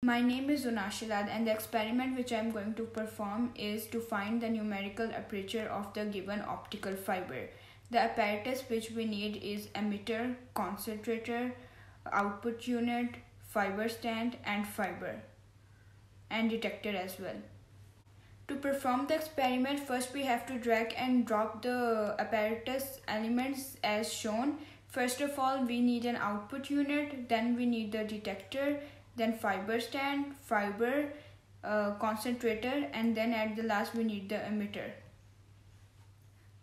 My name is Zonashilad and the experiment which I am going to perform is to find the numerical aperture of the given optical fiber. The apparatus which we need is emitter, concentrator, output unit, fiber stand and fiber, and detector as well. To perform the experiment, first we have to drag and drop the apparatus elements as shown. First of all, we need an output unit, then we need the detector, then fiber stand, fiber, concentrator, and then at the last we need the emitter.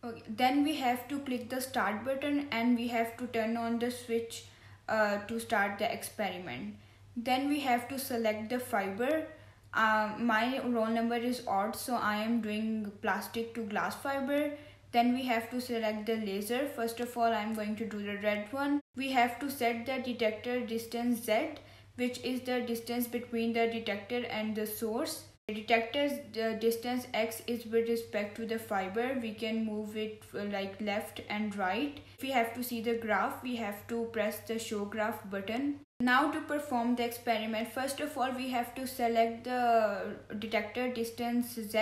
Okay. Then we have to click the start button and we have to turn on the switch to start the experiment. Then we have to select the fiber. My roll number is odd, so I am doing plastic to glass fiber. Then we have to select the laser. First of all, I am going to do the red one. We have to set the detector distance Z, which is the distance between the detector and the source. The detector's distance X is with respect to the fiber. We can move it like left and right. If we have to see the graph, we have to press the show graph button. Now to perform the experiment, first of all we have to select the detector distance Z.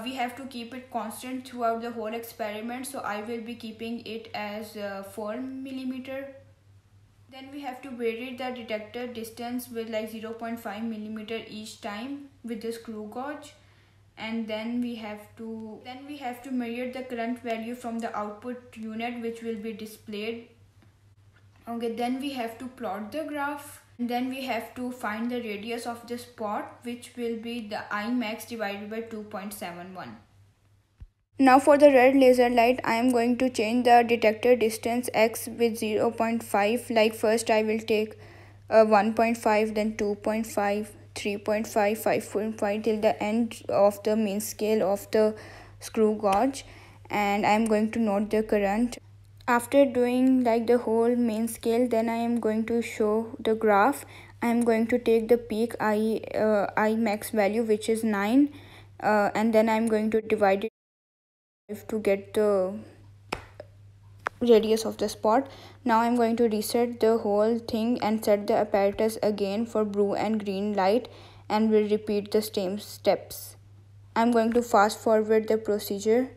We have to keep it constant throughout the whole experiment, so I will be keeping it as 4 millimeter. Then we have to vary the detector distance with like 0.5 millimeter each time with the screw gauge, and then we have to measure the current value from the output unit which will be displayed. Okay, then we have to plot the graph, and then we have to find the radius of the spot, which will be the I max divided by 2.71. Now for the red laser light, I am going to change the detector distance X with 0.5. Like first I will take 1.5, then 2.5, 3.5, 5.5 till the end of the main scale of the screw gauge, and I am going to note the current. After doing like the whole main scale, then I am going to show the graph. I am going to take the peak I max value, which is 9, and then I am going to divide it to get the radius of the spot. Now I'm going to reset the whole thing and set the apparatus again for blue and green light, and will repeat the same steps. I'm going to fast forward the procedure.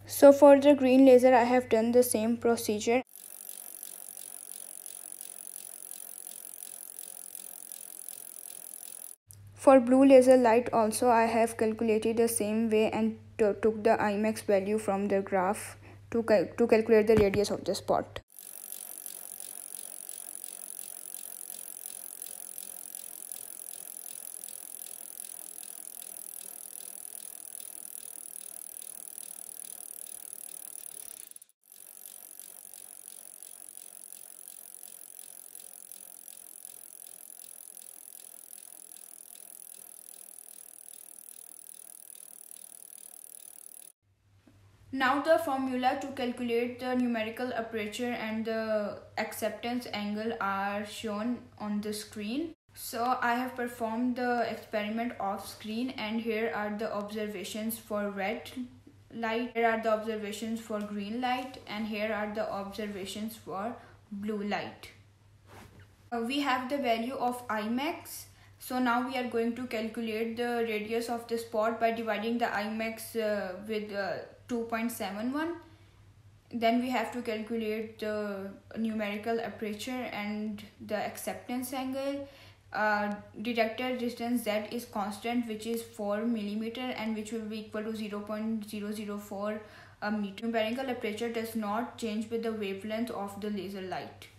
So for the green laser, I have done the same procedure. For blue laser light also, I have calculated the same way and took the IMAX value from the graph to calculate the radius of the spot. Now the formula to calculate the numerical aperture and the acceptance angle are shown on the screen. So I have performed the experiment off screen, and here are the observations for red light, here are the observations for green light, and here are the observations for blue light. We have the value of IMAX. So now we are going to calculate the radius of the spot by dividing the IMAX with 2.71. Then we have to calculate the numerical aperture and the acceptance angle. Detector distance Z is constant, which is 4 millimeter, and which will be equal to 0.004 meter. Numerical aperture does not change with the wavelength of the laser light.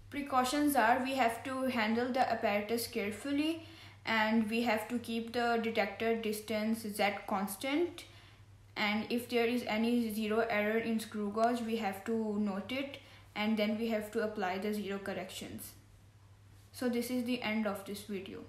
Precautions are, we have to handle the apparatus carefully, and we have to keep the detector distance Z constant, and if there is any zero error in screw gauge, we have to note it, and then we have to apply the zero corrections. So this is the end of this video.